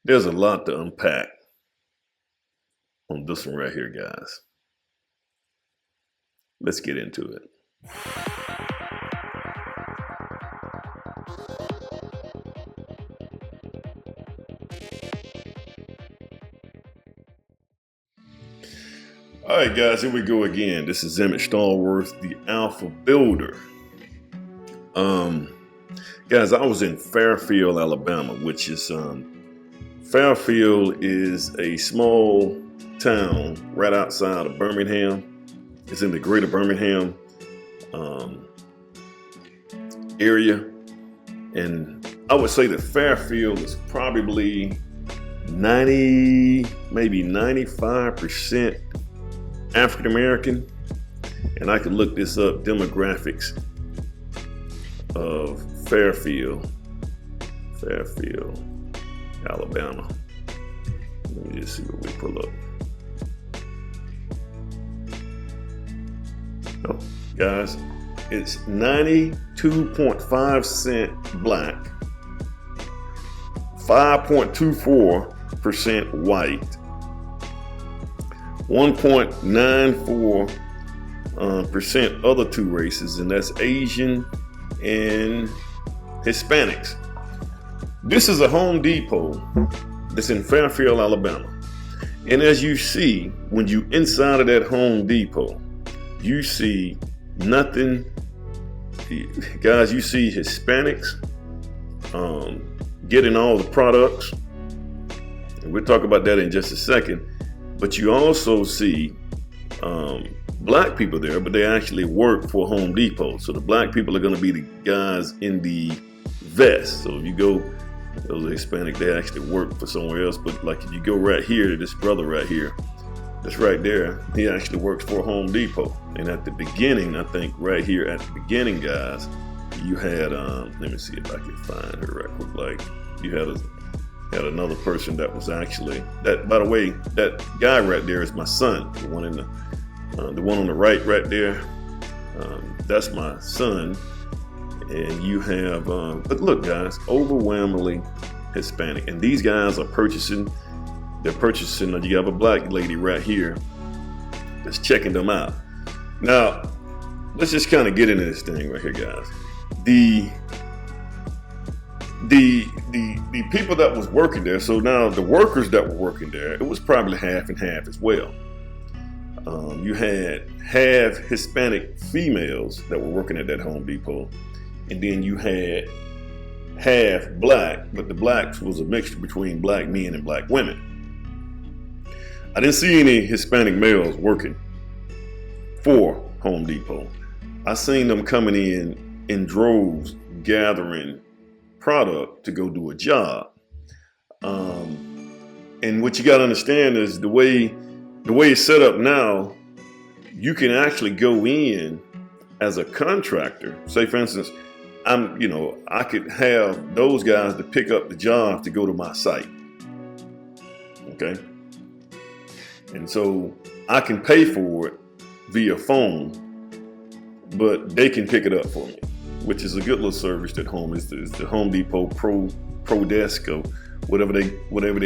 There's a lot to unpack on this one right here, guys. Let's get into it. All right, guys, here we go again. This is Emmett Stallworth, the Alpha Builder. Guys, I was in Fairfield, Alabama, which is Fairfield is a small town right outside of Birmingham. It's in the greater Birmingham area. And I would say that Fairfield is probably 90, maybe 95% African American. And I can look this up, demographics of Fairfield, Alabama. Let me just see what we pull up. Oh, guys, it's 92.5% black, 5.24% white, 1.94% other two races, and that's Asian and Hispanics. This is a Home Depot that's in Fairfield, Alabama. And as you see, when you inside of that Home Depot, you see nothing. Guys, you see Hispanics getting all the products. And we'll talk about that in just a second. But you also see black people there, but they actually work for Home Depot. So the black people are going to be the guys in the vest. So if you go, those are Hispanic, they actually work for somewhere else. But like if you go right here to this brother right here, that's right there, he actually works for Home Depot. And at the beginning, I think right here at the beginning, guys, you had, let me see if I can find her right quick. Like you had another person that was actually, that, by the way, that guy right there is my son, the one on the right there. That's my son. And you have, but look, guys, overwhelmingly Hispanic. And these guys are purchasing. You have a black lady right here that's checking them out. Now, let's just kind of get into this thing right here, guys. The people that was working there, so now the workers that were working there, it was probably half and half as well. You had half Hispanic females that were working at that Home Depot, and then you had half black, but the blacks was a mixture between black men and black women. I didn't see any Hispanic males working for Home Depot. I seen them coming in droves, gathering product to go do a job. And what you got to understand is the way it's set up now, you can actually go in as a contractor. Say, for instance, I could have those guys to pick up the job to go to my site. Okay. And so I can pay for it via phone, but they can pick it up for me, which is a good little service that is the Home Depot Pro Desk or whatever they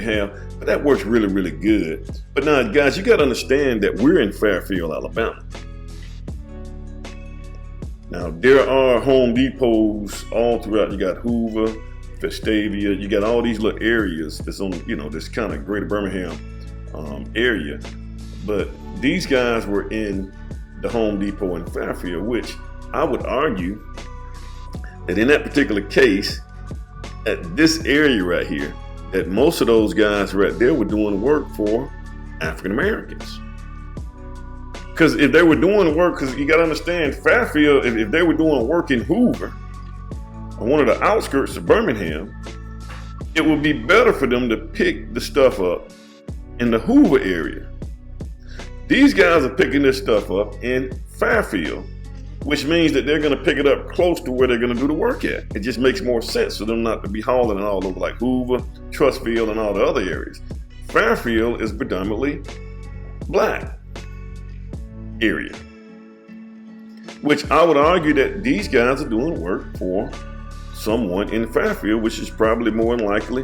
have. But that works really, really good. But now, guys, you got to understand that we're in Fairfield, Alabama. Now, there are Home Depots all throughout. You got Hoover, Vestavia. You got all these little areas that's on, this kind of greater Birmingham area. But these guys were in the Home Depot in Fairfield, which I would argue that in that particular case, at this area right here, that most of those guys right there were doing work for African Americans. Because if they were doing work, because you got to understand, Fairfield, if they were doing work in Hoover, on one of the outskirts of Birmingham, it would be better for them to pick the stuff up in the Hoover area. These guys are picking this stuff up in Fairfield, which means that they're going to pick it up close to where they're going to do the work at. It just makes more sense for them not to be hauling it all over like Hoover, Trustfield, and all the other areas. Fairfield is predominantly black area, which I would argue that these guys are doing work for someone in Fairfield, which is probably more than likely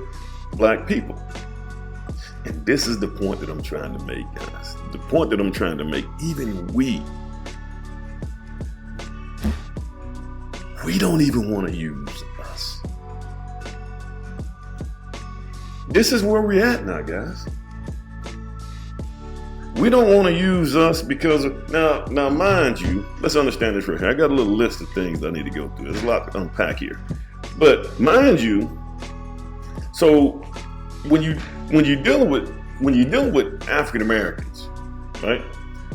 black people. And this is the point that I'm trying to make, guys. The point that I'm trying to make, even we don't even want to use us. This is where we're at now, guys. We don't want to use us because now mind you, let's understand this right here. I got a little list of things I need to go through. There's a lot to unpack here. But mind you, so when you're dealing with African Americans, right?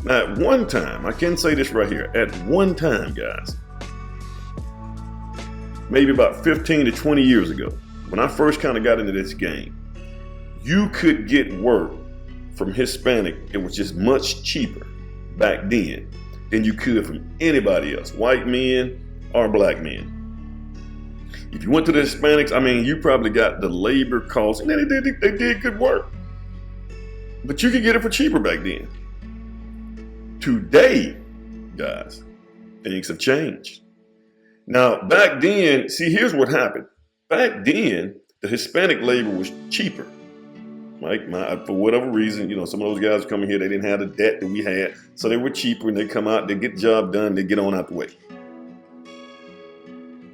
Now at one time, I can say this right here, at one time, guys, maybe about 15 to 20 years ago, when I first kind of got into this game, you could get work from Hispanic. It was just much cheaper back then than you could from anybody else, white men or black men. If you went to the Hispanics, I mean, you probably got the labor costs, and they did good work. But you could get it for cheaper back then. Today, guys, things have changed. Now, back then, see, here's what happened. Back then, the Hispanic labor was cheaper. Like, for whatever reason, some of those guys coming here, they didn't have the debt that we had, so they were cheaper, and they come out, they get the job done, they get on out the way.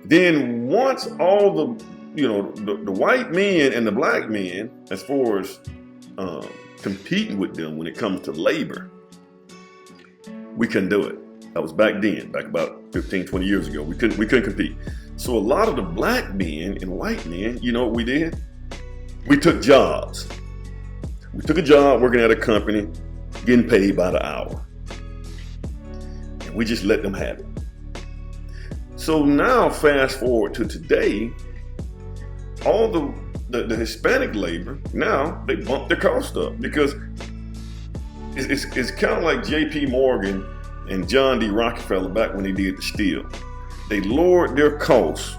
Then once all the white men and the black men, as far as competing with them when it comes to labor, we couldn't do it. That was back then, back about 15, 20 years ago. We couldn't compete. So a lot of the black men and white men, you know what we did? We took jobs. We took a job working at a company, getting paid by the hour. And we just let them have it. So now fast forward to today, all the Hispanic labor, now they bump their cost up because it's kind of like J.P. Morgan and John D. Rockefeller back when they did the steel. They lowered their costs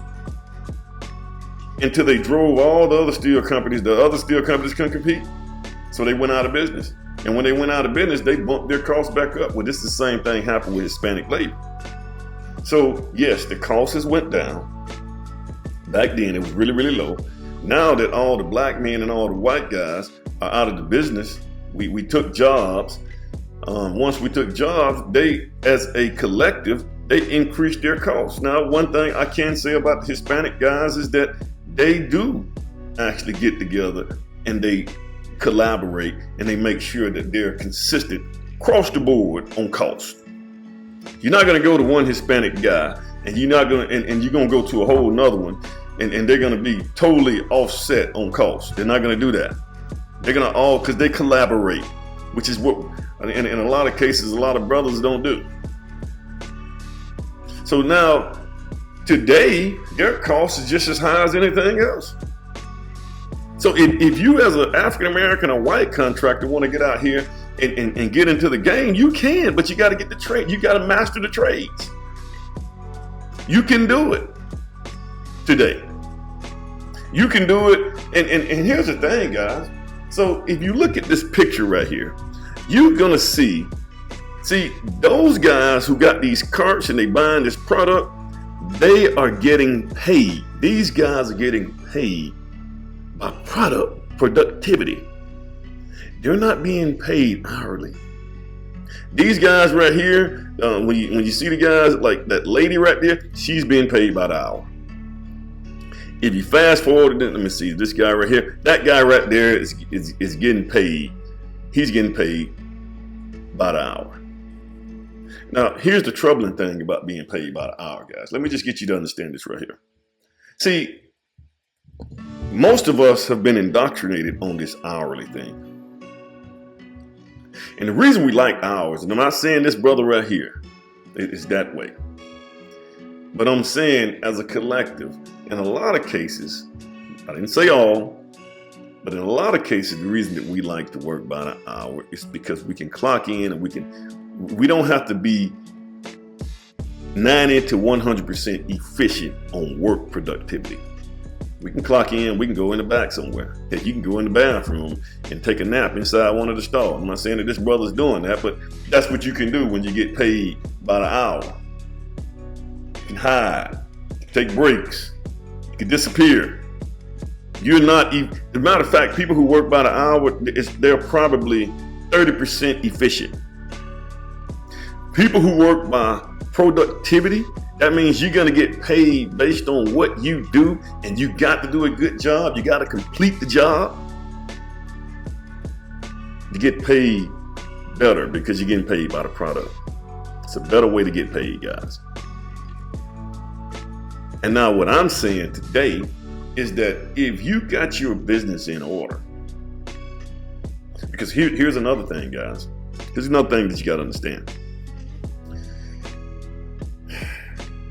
until they drove all the other steel companies. The other steel companies couldn't compete, so they went out of business. And when they went out of business, they bumped their costs back up. Well, this is the same thing happened with Hispanic labor. So yes, the costs went down. Back then, it was really, really low. Now that all the black men and all the white guys are out of the business, we took jobs. Once we took jobs, they, as a collective, they increased their costs. Now, one thing I can say about the Hispanic guys is that they do actually get together and they collaborate and they make sure that they're consistent across the board on cost. You're not going to go to one Hispanic guy and you're not going to, and you're going to go to a whole nother one and they're going to be totally offset on cost. They're not going to do that. They're going to all, because they collaborate, which is what, in a lot of cases, a lot of brothers don't do. So now, today, their cost is just as high as anything else. So if you as an African-American or white contractor want to get out here and get into the game, you can, but you got to get the trade. You got to master the trades. You can do it today. You can do it. And here's the thing, guys. So if you look at this picture right here, you're going to see those guys who got these carts and they buying this product, they are getting paid. These guys are getting paid by productivity. They're not being paid hourly. These guys right here, when you see the guys, like that lady right there, she's being paid by the hour. If you fast forward, let me see, this guy right here, that guy right there is getting paid. He's getting paid by the hour. Now, here's the troubling thing about being paid by the hour, guys. Let me just get you to understand this right here. See, most of us have been indoctrinated on this hourly thing. And the reason we like hours, and I'm not saying this brother right here is that way, but I'm saying as a collective, in a lot of cases, I didn't say all, but in a lot of cases, the reason that we like to work by the hour is because we can clock in and we don't have to be 90 to 100% efficient on work productivity. We can clock in, we can go in the back somewhere. Heck, you can go in the bathroom and take a nap inside one of the stalls. I'm not saying that this brother's doing that, but that's what you can do when you get paid by the hour. You can hide, you can take breaks, you can disappear. You're not even, as a matter of fact, people who work by the hour, they're probably 30% efficient. People who work by productivity, that means you're going to get paid based on what you do, and you got to do a good job. You got to complete the job. You get paid better because you're getting paid by the product. It's a better way to get paid, guys. And now what I'm saying today is that if you got your business in order, because here's another thing, guys. Here's another thing that you got to understand.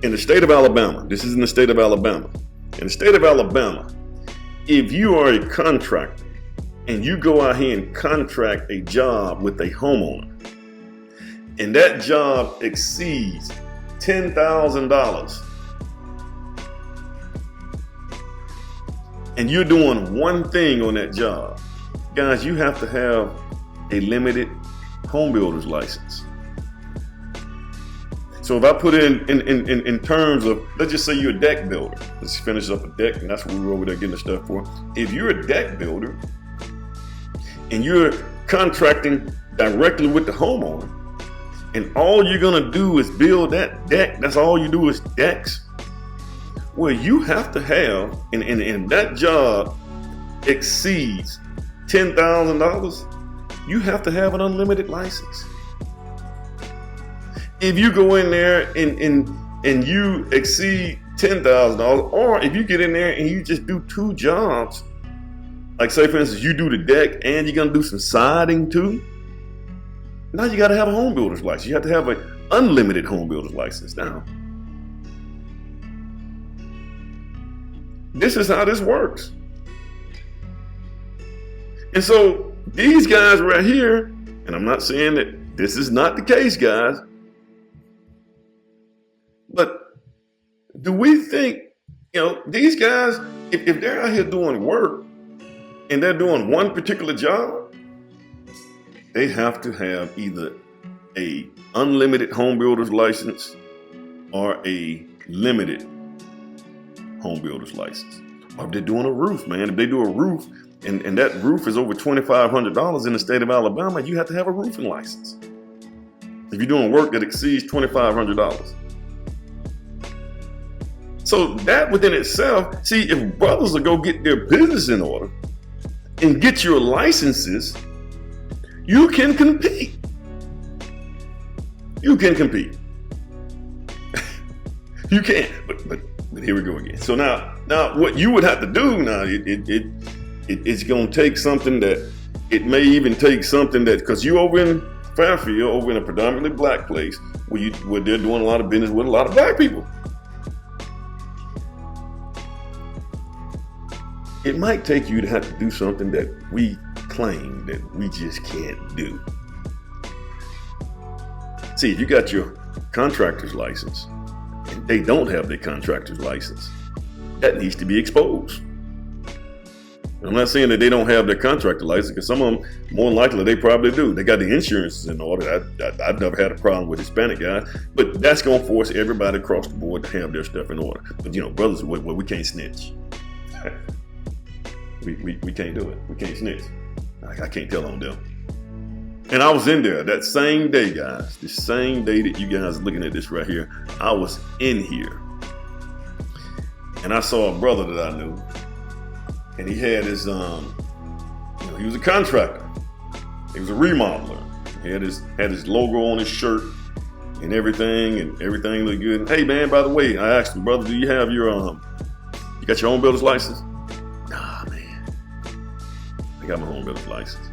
In the state of Alabama, this is in the state of Alabama. In the state of Alabama, if you are a contractor and you go out here and contract a job with a homeowner, and that job exceeds $10,000, and you're doing one thing on that job, guys, you have to have a limited home builder's license. So if I put in terms of, let's just say you're a deck builder. Let's finish up a deck, and that's what we were over there getting the stuff for. If you're a deck builder and you're contracting directly with the homeowner, and all you're gonna do is build that deck, that's all you do is decks, well, you have to have, and that job exceeds $10,000, you have to have an unlimited license. If you go in there and you exceed $10,000, or if you get in there and you just do two jobs, like say for instance, you do the deck and you're gonna do some siding too, now you gotta have a home builder's license. You have to have an unlimited home builder's license now. This is how this works. And so these guys right here, and I'm not saying that this is not the case, guys, but do we think, these guys, if they're out here doing work and they're doing one particular job, they have to have either a unlimited home builder's license or a limited home builder's license. Or if they're doing a roof, man, if they do a roof and that roof is over $2,500 in the state of Alabama, you have to have a roofing license. If you're doing work that exceeds $2,500. So that within itself, see, if brothers will go get their business in order and get your licenses, you can compete. You can compete. You can, but here we go again. So now what you would have to do now, it's going to take something that, it may even take something that, because you over in Fairfield, over in a predominantly black place, where they're doing a lot of business with a lot of black people. It might take you to have to do something that we claim that we just can't do. See, if you got your contractor's license and they don't have their contractor's license, that needs to be exposed. I'm not saying that they don't have their contractor license, because some of them, more than likely, they probably do. They got the insurances in order. I've never had a problem with Hispanic guys, but that's going to force everybody across the board to have their stuff in order. But brothers, we can't snitch. We can't do it. We can't snitch. I can't tell on them. And I was in there that same day, guys. The same day that you guys are looking at this right here, I was in here. And I saw a brother that I knew. And he had his, he was a contractor. He was a remodeler. He had his logo on his shirt and everything looked good. And, hey man, by the way, I asked him, brother, do you have your, you got your own builder's license? Nah, man. I got my own builder's license.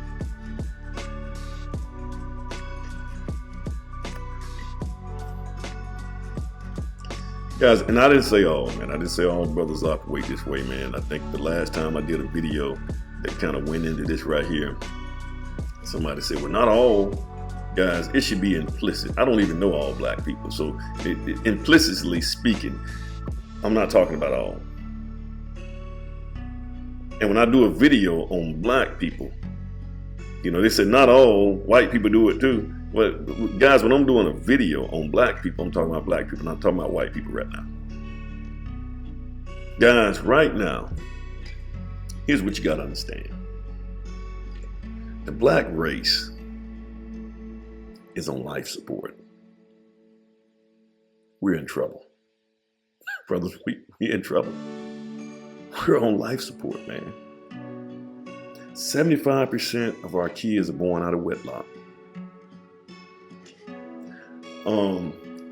Guys, and I didn't say all, man. I didn't say all brothers operate this way, man. I think the last time I did a video that kind of went into this right here, somebody said, well, not all guys, it should be implicit. I don't even know all black people. So implicitly speaking, I'm not talking about all. And when I do a video on black people, they said not all white people do it too. Well, guys, when I'm doing a video on black people, I'm talking about black people, not talking about white people right now. Guys, right now, Here's what you got to understand. The black race is on life support. We're in trouble. Brothers, we're in trouble. We're on life support, man. 75% of our kids are born out of wedlock.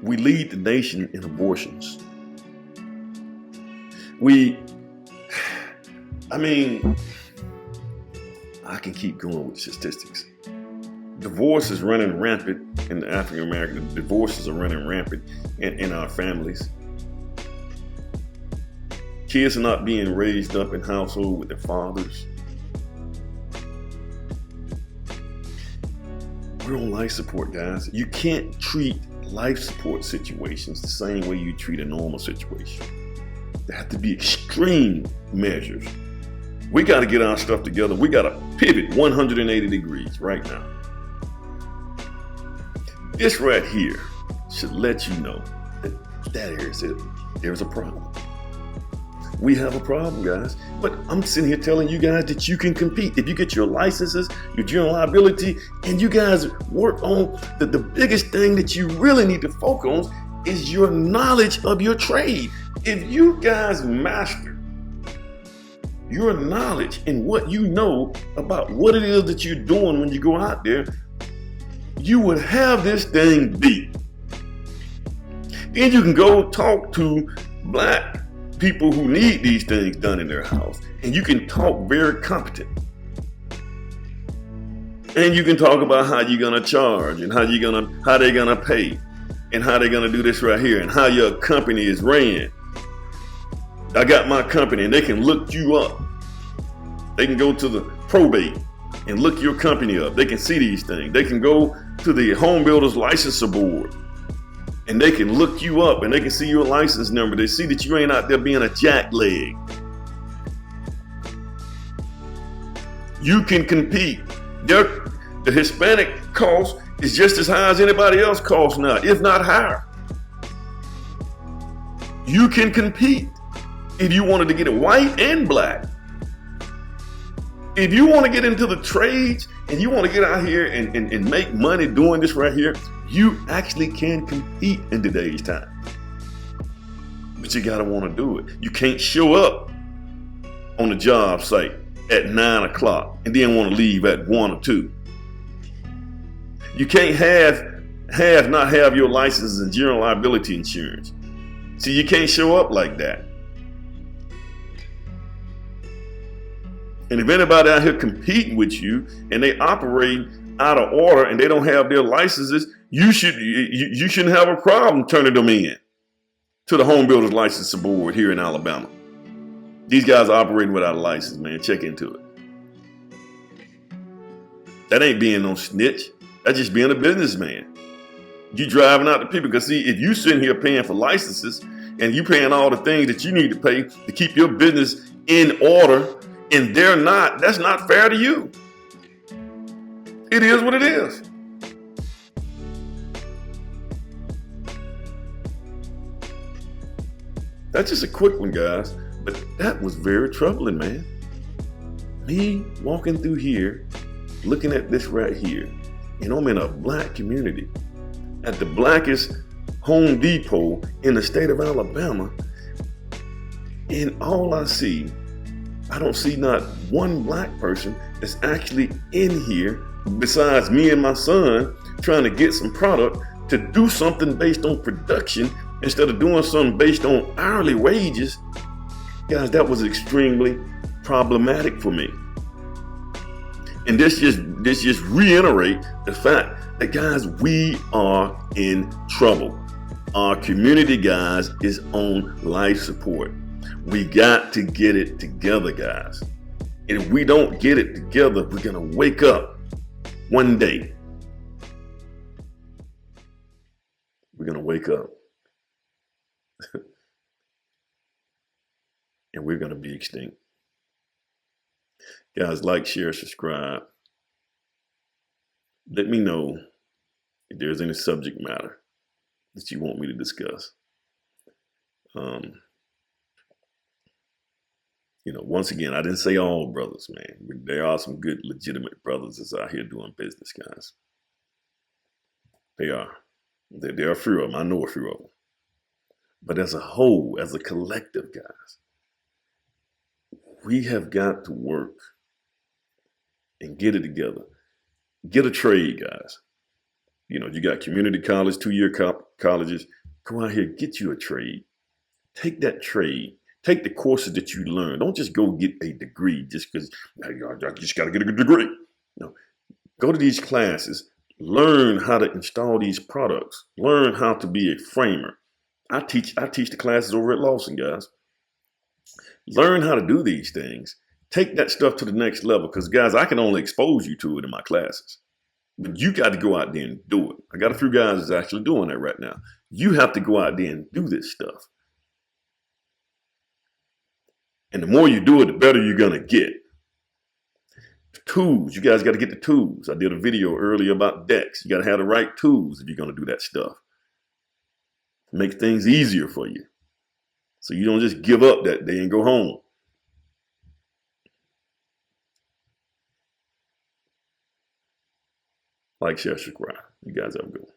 We lead the nation in abortions. I can keep going with statistics. Divorce is running rampant in the African American. Divorces are running rampant in our families. Kids are not being raised up in households with their fathers. We're on life support, guys. You can't treat life support situations the same way you treat a normal situation. There have to be extreme measures. We got to get our stuff together. We got to pivot 180 degrees right now. This right here should let you know that there's a problem. We have a problem, guys. But I'm sitting here telling you guys that you can compete. If you get your licenses, your general liability, and you guys work on the biggest thing that you really need to focus on is your knowledge of your trade. If you guys master your knowledge and what you know about what it is that you're doing when you go out there, you would have this thing beat. Then you can go talk to black people who need these things done in their house, and you can talk very competent. And you can talk about how you're gonna charge and how they're gonna pay and how they're gonna do this right here and how your company is ran. I got my company, and they can look you up. They can go to the probate and look your company up. They can see these things. They can go to the Home Builders Licensure Board and they can look you up and they can see your license number. They see that you ain't out there being a jackleg. You can compete. The Hispanic cost is just as high as anybody else costs now, if not higher. You can compete if you wanted to get it white and black. If you want to get into the trades and you want to get out here and make money doing this right here, you actually can compete in today's time. But you gotta want to do it. You can't show up on the job site at 9 o'clock and then want to leave at 1 or 2. You can't not have your licenses and general liability insurance. See, you can't show up like that. And if anybody out here competing with you and they operate out of order and they don't have their licenses, you shouldn't have a problem turning them in to the Home Builders Licensure Board here in Alabama. These guys are operating without a license, man. Check into it. That ain't being no snitch. That's just being a businessman. You driving out the people, because see, if you sitting here paying for licenses and you paying all the things that you need to pay to keep your business in order, and they're not, that's not fair to you. It is what it is. That's just a quick one, guys. But that was very troubling, man. Me walking through here, looking at this right here, and I'm in a black community at the blackest Home Depot in the state of Alabama, and all I see, I don't see not one black person that's actually in here besides me and my son trying to get some product to do something based on production instead of doing something based on hourly wages. Guys, that was extremely problematic for me. And this just reiterate the fact that, guys, we are in trouble. Our community, guys, is on life support. We got to get it together, guys. And if we don't get it together, we're gonna wake up one day. We're gonna wake up. And we're gonna be extinct. Guys, like, share, subscribe. Let me know if there's any subject matter that you want me to discuss. Once again, I didn't say all brothers, man. There are some good, legitimate brothers that's out here doing business, guys. They are. There are a few of them. I know a few of them. But as a whole, as a collective, guys, we have got to work and get it together. Get a trade, guys. You got community college, 2-year colleges. Go out here, get you a trade. Take that trade. Take the courses that you learn. Don't just go get a degree just because I just got to get a good degree. No, go to these classes. Learn how to install these products. Learn how to be a framer. I teach the classes over at Lawson, guys. Learn how to do these things. Take that stuff to the next level because, guys, I can only expose you to it in my classes. But you got to go out there and do it. I got a few guys that's actually doing that right now. You have to go out there and do this stuff. And the more you do it, the better you're going to get. The tools, you guys got to get the tools. I did a video earlier about decks. You got to have the right tools if you're going to do that stuff. Make things easier for you. So you don't just give up that day and go home. Like, share, subscribe. You guys have a good one.